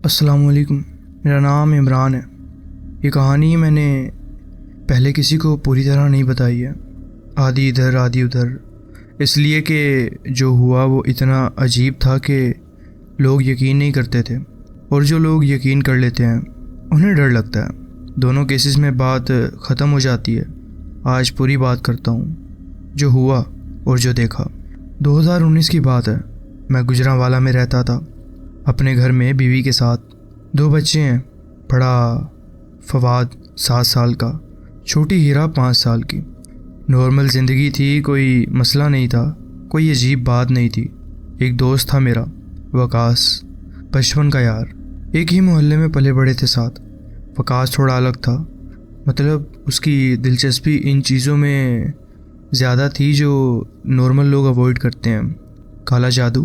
अस्सलाम वालेकुम। मेरा नाम इमरान है। ये कहानी मैंने पहले किसी को पूरी तरह नहीं बताई है, आधी इधर आधी उधर, इसलिए कि जो हुआ वो इतना अजीब था कि लोग यकीन नहीं करते थे, और जो लोग यकीन कर लेते हैं उन्हें डर लगता है। दोनों केसेस में बात ख़त्म हो जाती है। आज पूरी बात करता हूँ जो हुआ और जो देखा। 2019 की बात है। मैं गुजरांवाला में रहता था अपने घर में बीवी के साथ। 2 बच्चे हैं, बड़ा फवाद 7 साल का, छोटी हीरा 5 साल की। नॉर्मल ज़िंदगी थी, कोई मसला नहीं था, कोई अजीब बात नहीं थी। एक दोस्त था मेरा, वकास, बचपन का यार। एक ही मोहल्ले में पले बड़े थे साथ। वकास थोड़ा अलग था, मतलब उसकी दिलचस्पी इन चीज़ों में ज़्यादा थी जो नॉर्मल लोग अवॉइड करते हैं। काला जादू,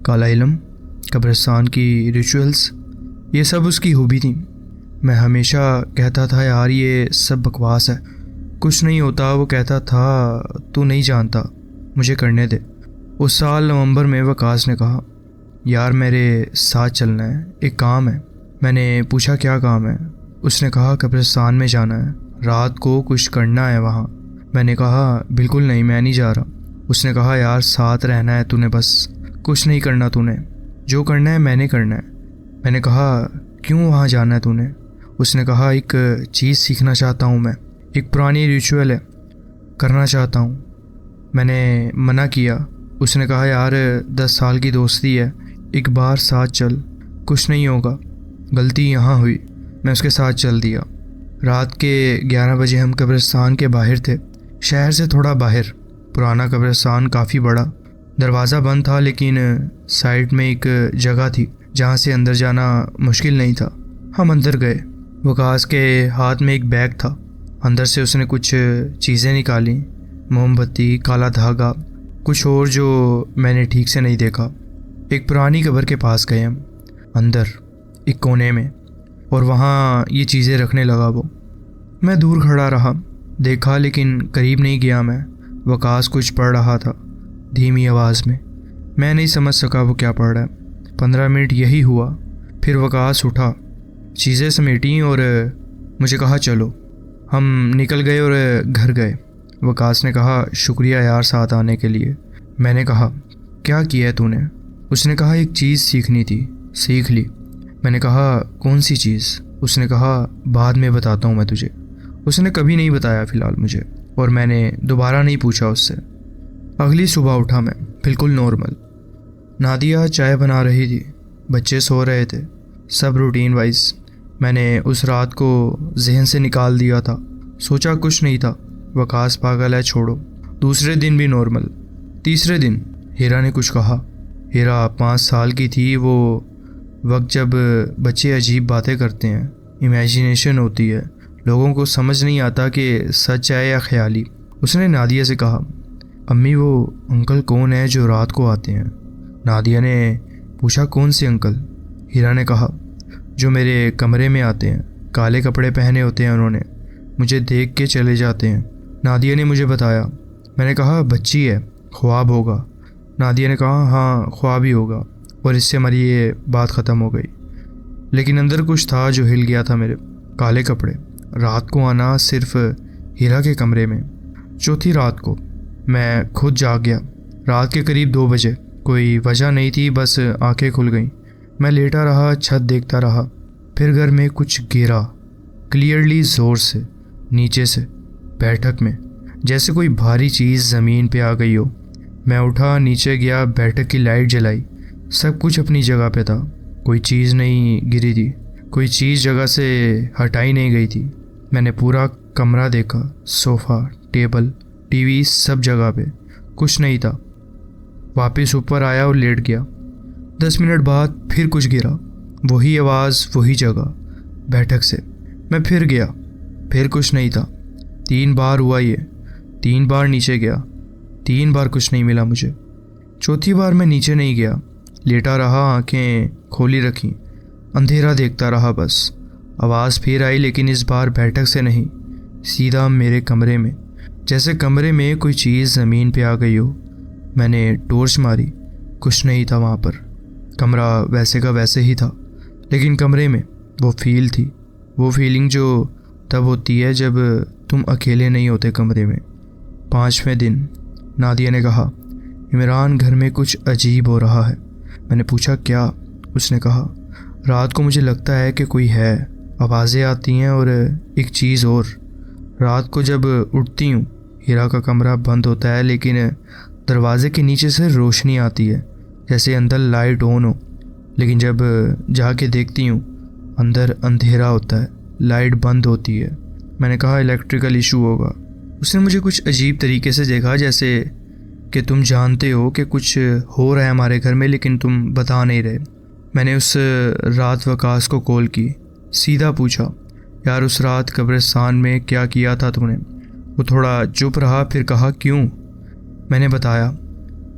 काला इल्म, कब्रिस्तान की रिचुअल्स, ये सब उसकी हॉबी थी। मैं हमेशा कहता था यार ये सब बकवास है, कुछ नहीं होता। वो कहता था तू नहीं जानता, मुझे करने दे। उस साल नवंबर में वकास ने कहा यार मेरे साथ चलना है, एक काम है। मैंने पूछा क्या काम है? उसने कहा कब्रिस्तान में जाना है, रात को कुछ करना है वहाँ। मैंने कहा बिल्कुल नहीं, मैं नहीं जा रहा। उसने कहा यार साथ रहना है तूने, बस कुछ नहीं करना तूने, जो करना है मैंने करना है। मैंने कहा क्यों वहाँ जाना है तूने? उसने कहा एक चीज़ सीखना चाहता हूँ मैं, एक पुरानी रिचुअल है, करना चाहता हूँ। मैंने मना किया। उसने कहा यार 10 साल की दोस्ती है, एक बार साथ चल, कुछ नहीं होगा। गलती यहाँ हुई, मैं उसके साथ चल दिया। रात के 11 बजे हम कब्रिस्तान के बाहर थे, शहर से थोड़ा बाहर। पुराना कब्रिस्तान काफ़ी बड़ा, दरवाज़ा बंद था लेकिन साइड में एक जगह थी जहाँ से अंदर जाना मुश्किल नहीं था। हम अंदर गए। वकास के हाथ में एक बैग था, अंदर से उसने कुछ चीज़ें निकाली, मोमबत्ती, काला धागा, कुछ और जो मैंने ठीक से नहीं देखा। एक पुरानी कब्र के पास गए हम, अंदर एक कोने में, और वहाँ ये चीज़ें रखने लगा वो। मैं दूर खड़ा रहा, देखा लेकिन करीब नहीं गया मैं। वकास कुछ पढ़ रहा था धीमी आवाज़ में, मैं नहीं समझ सका वो क्या पढ़ रहा है। 15 मिनट यही हुआ, फिर वकास उठा, चीज़ें समेटी और मुझे कहा चलो। हम निकल गए और घर गए। वकास ने कहा शुक्रिया यार साथ आने के लिए। मैंने कहा क्या किया है तूने? उसने कहा एक चीज़ सीखनी थी, सीख ली। मैंने कहा कौन सी चीज़? उसने कहा बाद में बताता हूँ मैं तुझे। उसने कभी नहीं बताया फ़िलहाल मुझे, और मैंने दोबारा नहीं पूछा उससे। अगली सुबह उठा मैं, बिल्कुल नॉर्मल। नादिया चाय बना रही थी, बच्चे सो रहे थे, सब रूटीन वाइज। मैंने उस रात को जहन से निकाल दिया था, सोचा कुछ नहीं था, वकास पागल है छोड़ो। दूसरे दिन भी नॉर्मल। तीसरे दिन हीरा ने कुछ कहा। हीरा 5 साल की थी। वो वक्त जब बच्चे अजीब बातें करते हैं, इमेजिनेशन होती है, लोगों को समझ नहीं आता कि सच है या ख्याली। उसने नादिया से कहा अम्मी वो अंकल कौन है जो रात को आते हैं? नादिया ने पूछा कौन से अंकल? हीरा ने कहा जो मेरे कमरे में आते हैं, काले कपड़े पहने होते हैं उन्होंने, मुझे देख के चले जाते हैं। नादिया ने मुझे बताया। मैंने कहा बच्ची है, ख्वाब होगा। नादिया ने कहा हाँ ख्वाब ही होगा, और इससे हमारी ये बात ख़त्म हो गई। लेकिन अंदर कुछ था जो हिल गया था मेरे। काले कपड़े, रात को आना, सिर्फ हीरा के कमरे में। चौथी रात को मैं खुद जाग गया, रात के करीब 2 बजे। कोई वजह नहीं थी, बस आंखें खुल गईं। मैं लेटा रहा, छत देखता रहा। फिर घर में कुछ गिरा, क्लियरली ज़ोर से, नीचे से, बैठक में, जैसे कोई भारी चीज़ ज़मीन पे आ गई हो। मैं उठा, नीचे गया, बैठक की लाइट जलाई, सब कुछ अपनी जगह पे था। कोई चीज़ नहीं गिरी थी, कोई चीज़ जगह से हटाई नहीं गई थी। मैंने पूरा कमरा देखा, सोफ़ा, टेबल, टीवी, सब जगह पे, कुछ नहीं था। वापस ऊपर आया और लेट गया। 10 मिनट बाद फिर कुछ गिरा, वही आवाज़, वही जगह, बैठक से। मैं फिर गया, फिर कुछ नहीं था। 3 बार हुआ ये। 3 बार नीचे गया, 3 बार कुछ नहीं मिला मुझे। चौथी बार मैं नीचे नहीं गया, लेटा रहा, आंखें खोली रखी, अंधेरा देखता रहा बस। आवाज़ फिर आई, लेकिन इस बार बैठक से नहीं, सीधा मेरे कमरे में, जैसे कमरे में कोई चीज़ ज़मीन पे आ गई हो। मैंने टॉर्च मारी, कुछ नहीं था वहाँ पर। कमरा वैसे का वैसे ही था, लेकिन कमरे में वो फील थी, वो फीलिंग जो तब होती है जब तुम अकेले नहीं होते कमरे में। 5वें दिन नादिया ने कहा, इमरान घर में कुछ अजीब हो रहा है। मैंने पूछा क्या? उसने कहा, रात को मुझे लगता है कि कोई है, आवाज़ें आती हैं और एक चीज़ और, रात को जब उठती हूँ हीरा का कमरा बंद होता है लेकिन दरवाजे के नीचे से रोशनी आती है जैसे अंदर लाइट ऑन हो, लेकिन जब जाके देखती हूँ अंदर अंधेरा होता है, लाइट बंद होती है। मैंने कहा इलेक्ट्रिकल इशू होगा। उसने मुझे कुछ अजीब तरीके से देखा, जैसे कि तुम जानते हो कि कुछ हो रहा है हमारे घर में लेकिन तुम बता नहीं रहे। मैंने उस रात वकास को कॉल की, सीधा पूछा, यार उस रात कब्रिस्तान में क्या किया था तुमने? वो थोड़ा चुप रहा, फिर कहा क्यों? मैंने बताया,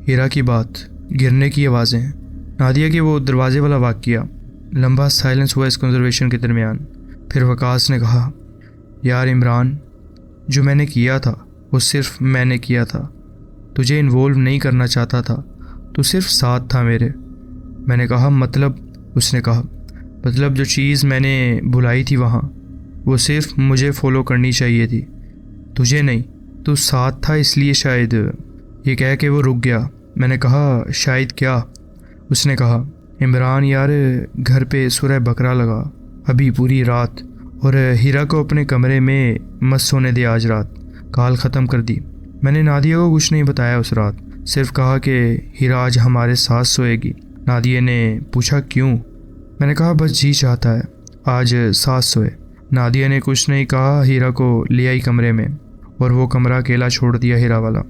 हीरा की बात, गिरने की आवाज़ें, नादिया के वो दरवाजे वाला वाक़या। लंबा साइलेंस हुआ इस कन्वर्सेशन के दरमियान। फिर वकास ने कहा, यार इमरान, जो मैंने किया था वो सिर्फ मैंने किया था, तुझे इन्वॉल्व नहीं करना चाहता था, तू सिर्फ साथ था मेरे। मैंने कहा मतलब? उसने कहा, मतलब जो चीज़ मैंने बुलाई थी वहाँ, वो सिर्फ मुझे फॉलो करनी चाहिए थी, तुझे नहीं। तू साथ था इसलिए शायद। ये कह के वो रुक गया। मैंने कहा शायद क्या? उसने कहा, इमरान यार घर पे सूरह बकरा लगा अभी पूरी रात, और हीरा को अपने कमरे में मत सोने दे आज रात, कॉल ख़त्म कर दी। मैंने नादिया को कुछ नहीं बताया उस रात, सिर्फ कहा कि हीरा आज हमारे साथ सोएगी। नादिया ने पूछा क्यों? मैंने कहा बस जी चाहता है आज साथ सोए। नादिया ने कुछ नहीं कहा, हीरा को ले आई कमरे में और वो कमरा अकेला छोड़ दिया हीरा वाला।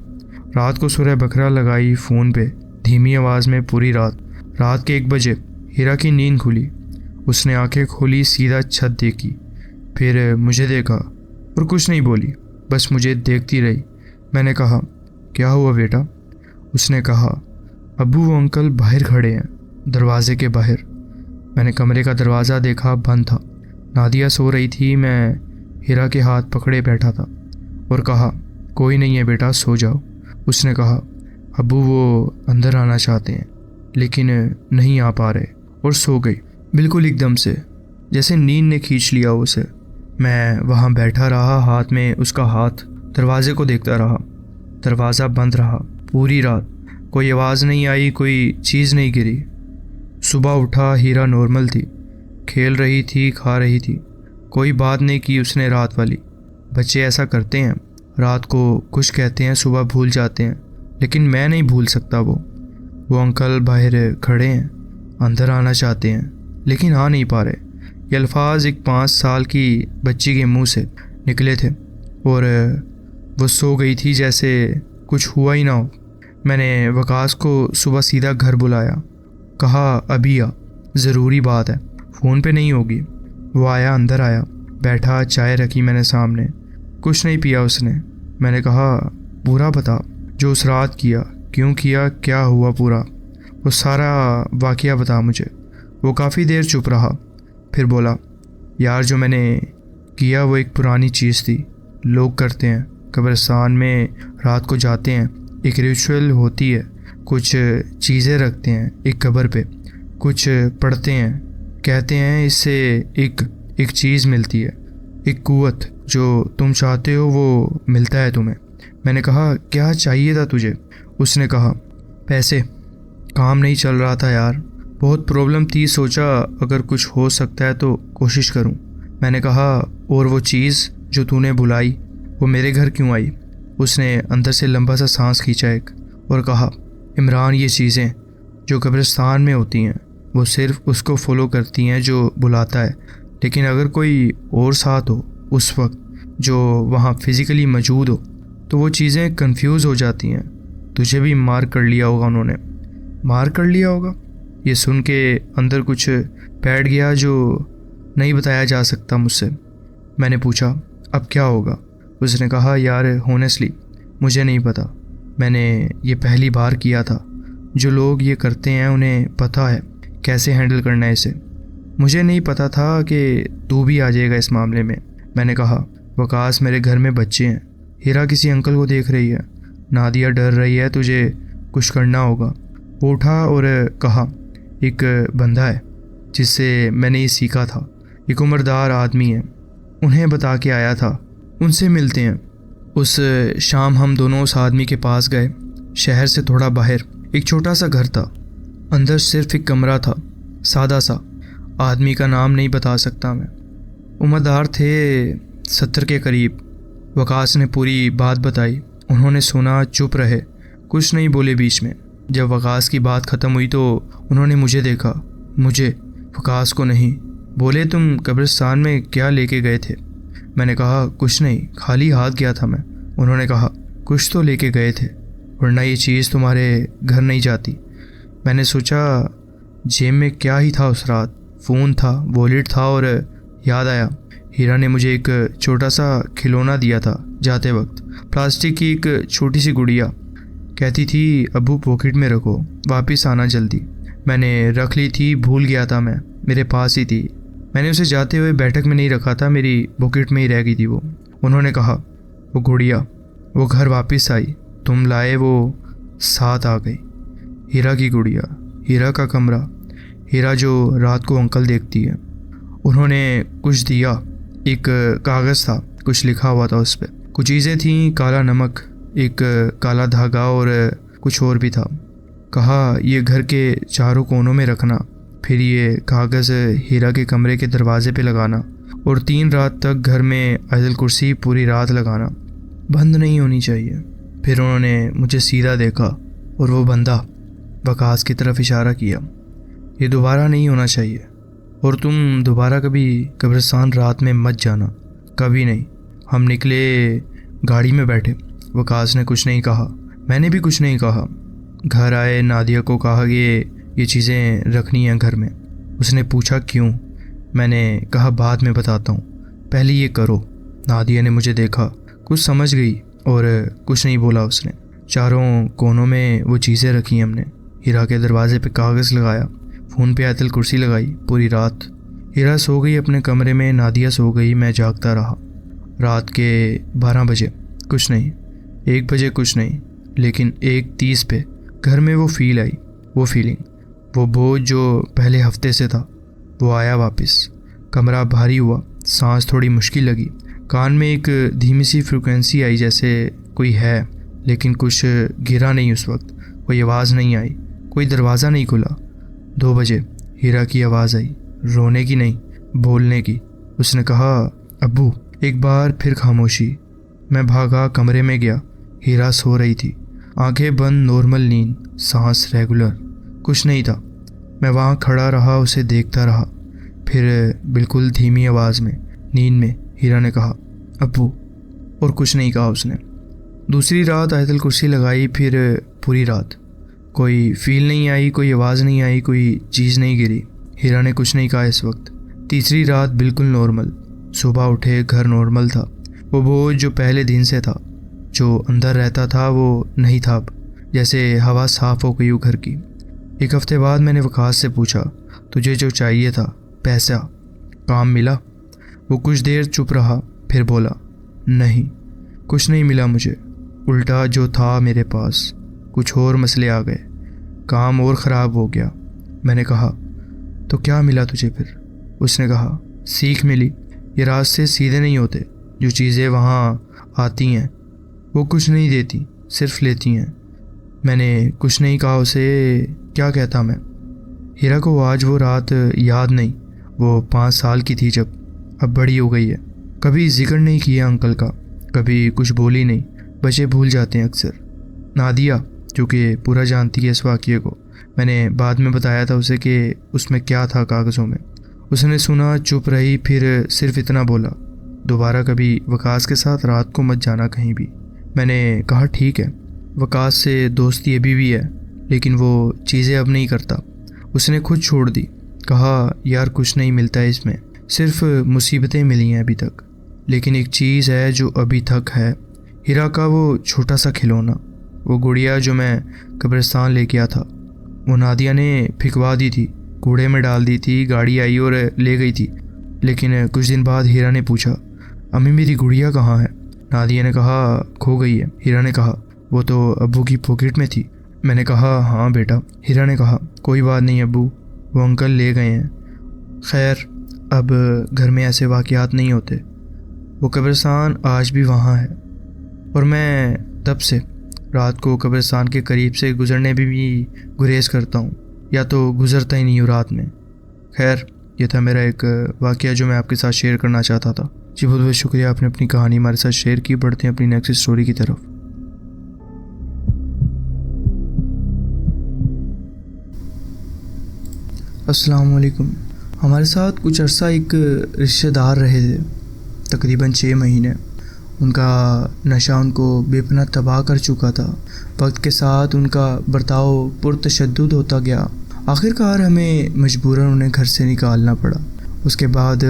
रात को सूरह बकरा लगाई फ़ोन पे धीमी आवाज़ में पूरी रात। रात के 1 बजे हीरा की नींद खुली, उसने आंखें खोली, सीधा छत देखी, फिर मुझे देखा और कुछ नहीं बोली, बस मुझे देखती रही। मैंने कहा क्या हुआ बेटा? उसने कहा अब्बू वो अंकल बाहर खड़े हैं, दरवाजे के बाहर। मैंने कमरे का दरवाज़ा देखा, बंद था। नादिया सो रही थी, मैं हीरा के हाथ पकड़े बैठा था और कहा कोई नहीं है बेटा, सो जाओ। उसने कहा अब्बू वो अंदर आना चाहते हैं लेकिन नहीं आ पा रहे, और सो गई बिल्कुल एकदम से, जैसे नींद ने खींच लिया उसे। मैं वहाँ बैठा रहा, हाथ में उसका हाथ, दरवाजे को देखता रहा। दरवाज़ा बंद रहा पूरी रात, कोई आवाज़ नहीं आई, कोई चीज़ नहीं गिरी। सुबह उठा, हीरा नॉर्मल थी, खेल रही थी, खा रही थी, कोई बात नहीं की उसने रात वाली। बच्चे ऐसा करते हैं, रात को कुछ कहते हैं, सुबह भूल जाते हैं, लेकिन मैं नहीं भूल सकता। वो अंकल बाहर खड़े हैं, अंदर आना चाहते हैं लेकिन आ नहीं पा रहे। ये अल्फाज एक 5 साल की बच्ची के मुंह से निकले थे और वो सो गई थी जैसे कुछ हुआ ही ना हो। मैंने वकास को सुबह सीधा घर बुलाया, कहा अभी आ, ज़रूरी बात है, फ़ोन पे नहीं होगी। वो आया, अंदर आया, बैठा, चाय रखी मैंने सामने, कुछ नहीं पिया उसने। मैंने कहा पूरा बता जो उस रात किया, क्यों किया, क्या हुआ, पूरा वो सारा वाक़या बता मुझे। वो काफ़ी देर चुप रहा, फिर बोला यार जो मैंने किया वो एक पुरानी चीज़ थी, लोग करते हैं, कब्रिस्तान में रात को जाते हैं, एक रिचुअल होती है, कुछ चीज़ें रखते हैं एक कब्र पे, कुछ पढ़ते हैं, कहते हैं इससे एक चीज़ मिलती है, एक कुव्वत, जो तुम चाहते हो वो मिलता है तुम्हें। मैंने कहा क्या चाहिए था तुझे? उसने कहा पैसे, काम नहीं चल रहा था यार, बहुत प्रॉब्लम थी, सोचा अगर कुछ हो सकता है तो कोशिश करूं। मैंने कहा और वो चीज़ जो तूने बुलाई वो मेरे घर क्यों आई? उसने अंदर से लंबा सा सांस खींचा एक और कहा इमरान ये चीज़ें जो कब्रिस्तान में होती हैं वो सिर्फ उसको फॉलो करती हैं जो बुलाता है, लेकिन अगर कोई और साथ हो उस वक्त जो वहाँ फिज़िकली मौजूद हो तो वो चीज़ें कंफ्यूज हो जाती हैं। तुझे भी मार कर लिया होगा उन्होंने। मार कर लिया होगा? ये सुन के अंदर कुछ बैठ गया जो नहीं बताया जा सकता मुझसे। मैंने पूछा अब क्या होगा? उसने कहा यार होनेस्टली मुझे नहीं पता, मैंने ये पहली बार किया था, जो लोग ये करते हैं उन्हें पता है कैसे हैंडल करना है इसे। मुझे नहीं पता था कि तू भी आ जाएगा इस मामले में। मैंने कहा वकास मेरे घर में बच्चे हैं, हीरा किसी अंकल को देख रही है, नादिया डर रही है, तुझे कुछ करना होगा। वो उठा और कहा एक बंदा है जिससे मैंने ये सीखा था। एक उम्रदार आदमी है, उन्हें बता के आया था, उनसे मिलते हैं। उस शाम हम दोनों उस आदमी के पास गए। शहर से थोड़ा बाहर एक छोटा सा घर था, अंदर सिर्फ एक कमरा था, सादा सा। आदमी का नाम नहीं बता सकता मैं। उम्रदार थे, 70 के करीब। वकास ने पूरी बात बताई। उन्होंने सुना, चुप रहे, कुछ नहीं बोले बीच में। जब वकास की बात ख़त्म हुई तो उन्होंने मुझे देखा, मुझे, वकास को नहीं। बोले, तुम कब्रिस्तान में क्या लेके गए थे? मैंने कहा, कुछ नहीं, खाली हाथ गया था मैं। उन्होंने कहा, कुछ तो लेके गए थे, वरना ये चीज़ तुम्हारे घर नहीं जाती। मैंने सोचा जेब में क्या ही था उस रात। फ़ोन था, वॉलेट था, और याद आया हीरा ने मुझे एक छोटा सा खिलौना दिया था जाते वक्त, प्लास्टिक की एक छोटी सी गुड़िया। कहती थी, अब्बू पॉकेट में रखो, वापस आना जल्दी। मैंने रख ली थी, भूल गया था मैं, मेरे पास ही थी। मैंने उसे जाते हुए बैठक में नहीं रखा था, मेरी पॉकेट में ही रह गई थी वो। उन्होंने कहा, वो गुड़िया, वो घर वापस आई, तुम लाए, वो साथ आ गई। हीरा की गुड़िया, हीरा का कमरा, हीरा जो रात को अंकल देखती है। उन्होंने कुछ दिया, एक कागज़ था, कुछ लिखा हुआ था उस पर। कुछ चीज़ें थीं, काला नमक, एक काला धागा और कुछ और भी था। कहा, ये घर के चारों कोनों में रखना, फिर ये कागज़ हीरा के कमरे के दरवाजे पे लगाना, और 3 रात तक घर में आयतल कुर्सी पूरी रात लगाना, बंद नहीं होनी चाहिए। फिर उन्होंने मुझे सीधा देखा और वो बंदा वकास की तरफ इशारा किया। ये दोबारा नहीं होना चाहिए, और तुम दोबारा कभी कब्रिस्तान रात में मत जाना, कभी नहीं। हम निकले, गाड़ी में बैठे। वकास ने कुछ नहीं कहा, मैंने भी कुछ नहीं कहा। घर आए, नादिया को कहा कि ये चीज़ें रखनी हैं घर में। उसने पूछा क्यों? मैंने कहा, बाद में बताता हूँ, पहले ये करो। नादिया ने मुझे देखा, कुछ समझ गई और कुछ नहीं बोला उसने। चारों कोनों में वो चीज़ें रखी हमने। हीरा के दरवाजे पे कागज़ लगाया, फ़ोन पे आयतल कुर्सी लगाई। पूरी रात हीरा सो गई अपने कमरे में, नादिया सो गई, मैं जागता रहा। रात के 12 बजे कुछ नहीं, 1 बजे कुछ नहीं, लेकिन 1:30 पे घर में वो फील आई, वो फीलिंग, वो बोझ जो पहले हफ्ते से था, वो आया वापस। कमरा भारी हुआ, सांस थोड़ी मुश्किल लगी। कान में एक धीमी सी फ्रिक्वेंसी आई, जैसे कोई है, लेकिन कुछ गिरा नहीं उस वक्त। कोई आवाज़ नहीं आई, कोई दरवाज़ा नहीं खुला। 2 बजे हीरा की आवाज़ आई, रोने की नहीं, बोलने की। उसने कहा, अब्बू। एक बार फिर खामोशी। मैं भागा, कमरे में गया। हीरा सो रही थी, आंखें बंद, नॉर्मल नींद, सांस रेगुलर, कुछ नहीं था। मैं वहाँ खड़ा रहा, उसे देखता रहा। फिर बिल्कुल धीमी आवाज़ में, नींद में, हीरा ने कहा, अब्बू, और कुछ नहीं कहा उसने। दूसरी रात आयतल कुर्सी लगाई, फिर पूरी रात कोई फील नहीं आई, कोई आवाज़ नहीं आई, कोई चीज़ नहीं गिरी। हीरा ने कुछ नहीं कहा इस वक्त। तीसरी रात बिल्कुल नॉर्मल। सुबह उठे, घर नॉर्मल था। वो बोझ जो पहले दिन से था, जो अंदर रहता था, वो नहीं था अब, जैसे हवा साफ़ हो गई हो घर की। 1 हफ्ते बाद मैंने वकास से पूछा, तुझे जो चाहिए था, पैसा, काम मिला? वो कुछ देर चुप रहा, फिर बोला, नहीं, कुछ नहीं मिला मुझे। उल्टा जो था मेरे पास, कुछ और मसले आ गए, काम और ख़राब हो गया। मैंने कहा, तो क्या मिला तुझे फिर? उसने कहा, सीख मिली। ये रास्ते सीधे नहीं होते। जो चीज़ें वहाँ आती हैं वो कुछ नहीं देती, सिर्फ लेती हैं। मैंने कुछ नहीं कहा उसे, क्या कहता मैं। हीरा को आज वो रात याद नहीं। वो 5 साल की थी जब, अब बड़ी हो गई है। कभी जिक्र नहीं किया अंकल का, कभी कुछ बोली नहीं। बच्चे भूल जाते हैं अक्सर। नादिया जो कि पूरा जानती है इस वाक़ये को, मैंने बाद में बताया था उसे कि उसमें क्या था कागज़ों में। उसने सुना, चुप रही, फिर सिर्फ इतना बोला, दोबारा कभी वकास के साथ रात को मत जाना कहीं भी। मैंने कहा, ठीक है। वकास से दोस्ती अभी भी है, लेकिन वो चीज़ें अब नहीं करता। उसने खुद छोड़ दी। कहा, यार कुछ नहीं मिलता है इसमें, सिर्फ मुसीबतें मिली हैं अभी तक। लेकिन एक चीज़ है जो अभी तक है, हीरा का वो छोटा सा खिलौना, वो गुड़िया जो मैं कब्रिस्तान ले गया था। वो नादिया ने फिकवा दी थी, कूड़े में डाल दी थी। गाड़ी आई और ले गई थी। लेकिन कुछ दिन बाद हीरा ने पूछा, अम्मी मेरी गुड़िया कहाँ है? नादिया ने कहा, खो गई है। हीरा ने कहा, वो तो अब्बू की पॉकेट में थी। मैंने कहा, हाँ बेटा। हीरा ने कहा, कोई बात नहीं अब्बू, वो अंकल ले गए हैं खैर, अब घर में ऐसे वाक़यात नहीं होते। वो कब्रिस्तान आज भी वहाँ है और मैं तब से रात को कब्रिस्तान के करीब से गुज़रने भी गुरेज करता हूँ, या तो गुज़रता ही नहीं हूँ रात में। खैर, ये था मेरा एक वाक़या जो मैं आपके साथ शेयर करना चाहता था। जी बहुत बहुत शुक्रिया, आपने अपनी कहानी हमारे साथ शेयर की। बढ़ते हैं अपनी नेक्स्ट स्टोरी की तरफ। अस्सलाम वालेकुम। हमारे साथ कुछ अरसा एक रिश्तेदार रहे थे, तकरीबन 6 महीने। उनका नशा उनको बेपनाह तबाह कर चुका था। वक्त के साथ उनका बर्ताव पुरतशद्दुद होता गया। आखिरकार हमें मजबूरन उन्हें घर से निकालना पड़ा। उसके बाद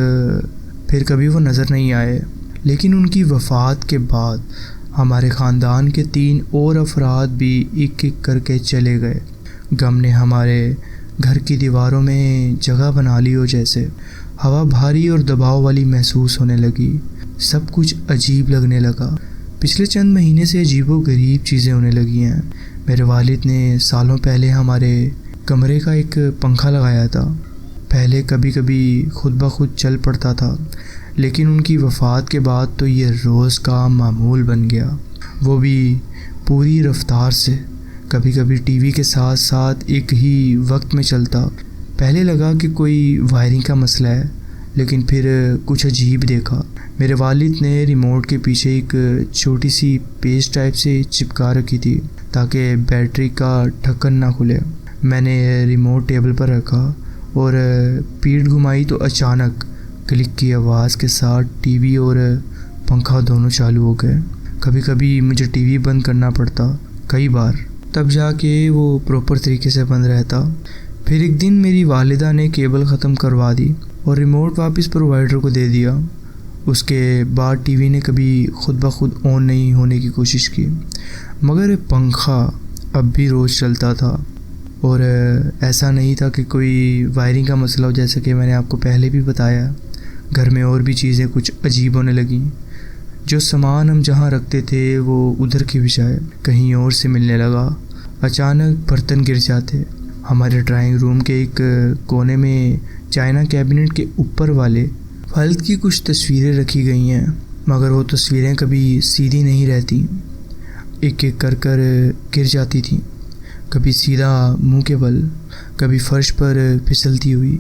फिर कभी वो नज़र नहीं आए। लेकिन उनकी वफ़ात के बाद हमारे ख़ानदान के 3 और अफराद भी एक एक करके चले गए। गम ने हमारे घर की दीवारों में जगह बना ली हो, जैसे हवा भारी और दबाव वाली महसूस होने लगी। सब कुछ अजीब लगने लगा। पिछले चंद महीने से अजीबो-गरीब चीज़ें होने लगी हैं। मेरे वालिद ने सालों पहले हमारे कमरे का एक पंखा लगाया था। पहले कभी कभी खुद ब खुद चल पड़ता था, लेकिन उनकी वफ़ात के बाद तो ये रोज़ का मामूल बन गया, वो भी पूरी रफ्तार से। कभी कभी टीवी के साथ साथ एक ही वक्त में चलता। पहले लगा कि कोई वायरिंग का मसला है, लेकिन फिर कुछ अजीब देखा। मेरे वालिद ने रिमोट के पीछे एक छोटी सी पेस्ट टाइप से चिपका रखी थी ताकि बैटरी का ढक्कन ना खुले। मैंने रिमोट टेबल पर रखा और पीठ घुमाई तो अचानक क्लिक की आवाज़ के साथ टीवी और पंखा दोनों चालू हो गए। कभी कभी मुझे टीवी बंद करना पड़ता, कई बार, तब जाके वो प्रॉपर तरीके से बंद रहता। फिर एक दिन मेरी वालिदा ने केबल ख़त्म करवा दी और रिमोट वापस प्रोवाइडर को दे दिया। उसके बाद टीवी ने कभी खुद ब खुद ऑन नहीं होने की कोशिश की, मगर पंखा अब भी रोज़ चलता था। और ऐसा नहीं था कि कोई वायरिंग का मसला हो, जैसा कि मैंने आपको पहले भी बताया। घर में और भी चीज़ें कुछ अजीब होने लगीं। जो सामान हम जहाँ रखते थे वो उधर की बजाय कहीं और से मिलने लगा। अचानक बर्तन गिर जाते। हमारे ड्राइंग रूम के एक कोने में चाइना कैबिनेट के ऊपर वाले फल की कुछ तस्वीरें रखी गई हैं, मगर वो तस्वीरें कभी सीधी नहीं रहती, एक एक कर गिर जाती थी। कभी सीधा मुंह के बल, कभी फर्श पर फिसलती हुई।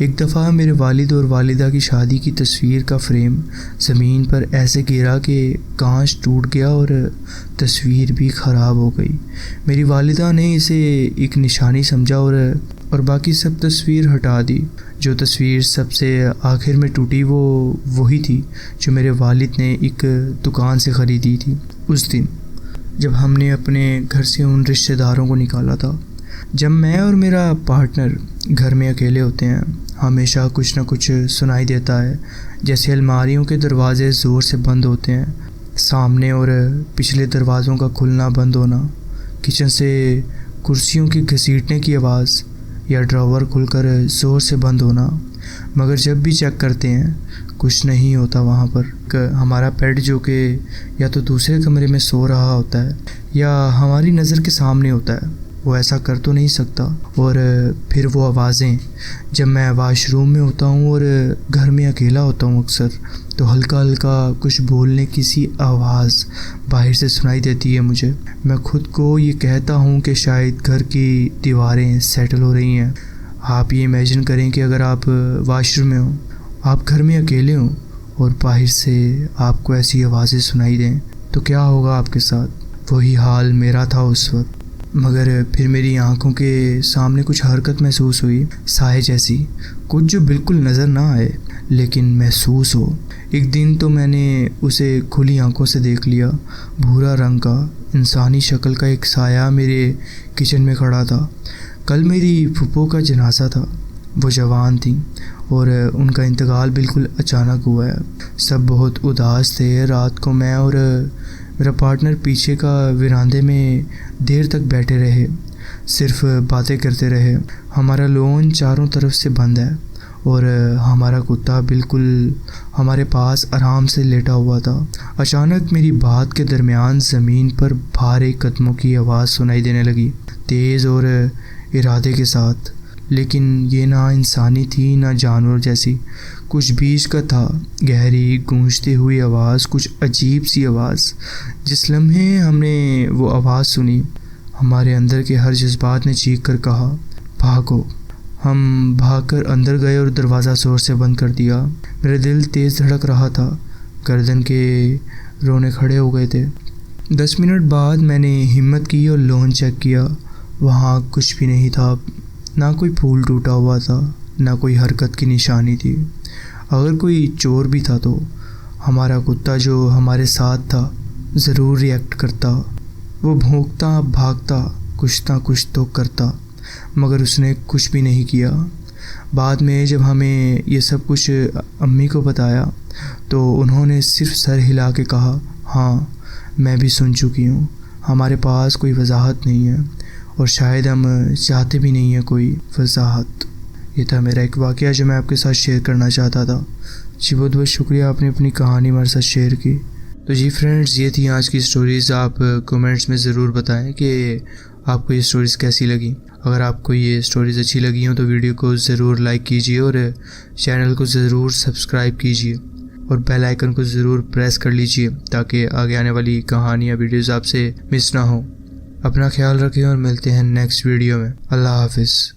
एक दफ़ा मेरे वालिद और वालिदा की शादी की तस्वीर का फ्रेम ज़मीन पर ऐसे गिरा कि कांच टूट गया और तस्वीर भी ख़राब हो गई। मेरी वालिदा ने इसे एक निशानी समझा और बाकी सब तस्वीर हटा दी। जो तस्वीर सबसे आखिर में टूटी वो वही थी जो मेरे वालिद ने एक दुकान से ख़रीदी थी उस दिन, जब हमने अपने घर से उन रिश्तेदारों को निकाला था। जब मैं और मेरा पार्टनर घर में अकेले होते हैं, हमेशा कुछ ना कुछ सुनाई देता है, जैसे अलमारियों के दरवाज़े ज़ोर से बंद होते हैं, सामने और पिछले दरवाज़ों का खुलना बंद होना, किचन से कुर्सियों की घसीटने की आवाज़ या ड्रॉवर खुलकर ज़ोर से बंद होना। मगर जब भी चेक करते हैं कुछ नहीं होता वहाँ पर। हमारा पेट जो कि या तो दूसरे कमरे में सो रहा होता है या हमारी नज़र के सामने होता है, वो ऐसा कर तो नहीं सकता। और फिर वो आवाज़ें, जब मैं वॉशरूम में होता हूँ और घर में अकेला होता हूँ अक्सर, तो हल्का हल्का कुछ बोलने की सी आवाज़ बाहर से सुनाई देती है मुझे। मैं खुद को ये कहता हूँ कि शायद घर की दीवारें सेटल हो रही हैं। आप ये इमेजिन करें कि अगर आप वॉशरूम में हो, आप घर में अकेले हो और बाहर से आपको ऐसी आवाज़ें सुनाई दें, तो क्या होगा आपके साथ। वही हाल मेरा था उस वक्त। मगर फिर मेरी आंखों के सामने कुछ हरकत महसूस हुई, साए जैसी, कुछ जो बिल्कुल नज़र ना आए लेकिन महसूस हो। एक दिन तो मैंने उसे खुली आंखों से देख लिया। भूरा रंग का इंसानी शक्ल का एक साया मेरे किचन में खड़ा था। कल मेरी फूफो का जनाजा था। वो जवान थी और उनका इंतकाल बिल्कुल अचानक हुआ है। सब बहुत उदास थे। रात को मैं और मेरा पार्टनर पीछे का विरांदे में देर तक बैठे रहे, सिर्फ बातें करते रहे। हमारा लॉन चारों तरफ से बंद है और हमारा कुत्ता बिल्कुल हमारे पास आराम से लेटा हुआ था। अचानक मेरी बात के दरमियान ज़मीन पर भारे कदमों की आवाज़ सुनाई देने लगी, तेज़ और इरादे के साथ। लेकिन ये ना इंसानी थी ना जानवर जैसी, कुछ बीच का था। गहरी गूंजती हुई आवाज़, कुछ अजीब सी आवाज़। जिस लम्हे हमने वो आवाज़ सुनी, हमारे अंदर के हर जज्बात ने चीख कर कहा, भागो। हम भागकर अंदर गए और दरवाज़ा ज़ोर से बंद कर दिया। मेरा दिल तेज़ धड़क रहा था, गर्दन के रोने खड़े हो गए थे। 10 मिनट बाद मैंने हिम्मत की और लॉन चेक किया। वहाँ कुछ भी नहीं था, ना कोई फूल टूटा हुआ था, ना कोई हरकत की निशानी थी। अगर कोई चोर भी था तो हमारा कुत्ता जो हमारे साथ था ज़रूर रिएक्ट करता। वो भौंकता, भागता, कुछ ना कुछ तो करता, मगर उसने कुछ भी नहीं किया। बाद में जब हमें ये सब कुछ अम्मी को बताया तो उन्होंने सिर्फ सर हिला के कहा, हाँ मैं भी सुन चुकी हूँ। हमारे पास कोई वजाहत नहीं है और शायद हम चाहते भी नहीं हैं कोई वजाहत। ये था मेरा एक वाक़या जो मैं आपके साथ शेयर करना चाहता था। जी बहुत बहुत शुक्रिया, आपने अपनी कहानी हमारे साथ शेयर की। तो जी फ्रेंड्स, ये थी आज की स्टोरीज़। आप कमेंट्स में ज़रूर बताएं कि आपको ये स्टोरीज़ कैसी लगी। अगर आपको ये स्टोरीज़ अच्छी लगी हो तो वीडियो को ज़रूर लाइक कीजिए और चैनल को ज़रूर सब्सक्राइब कीजिए और बेल आइकन को ज़रूर प्रेस कर लीजिए ताकि आगे आने वाली कहानियाँ वीडियोज़ आपसे मिस ना हो। अपना ख्याल रखें और मिलते हैं नेक्स्ट वीडियो में। अल्लाह हाफिज़।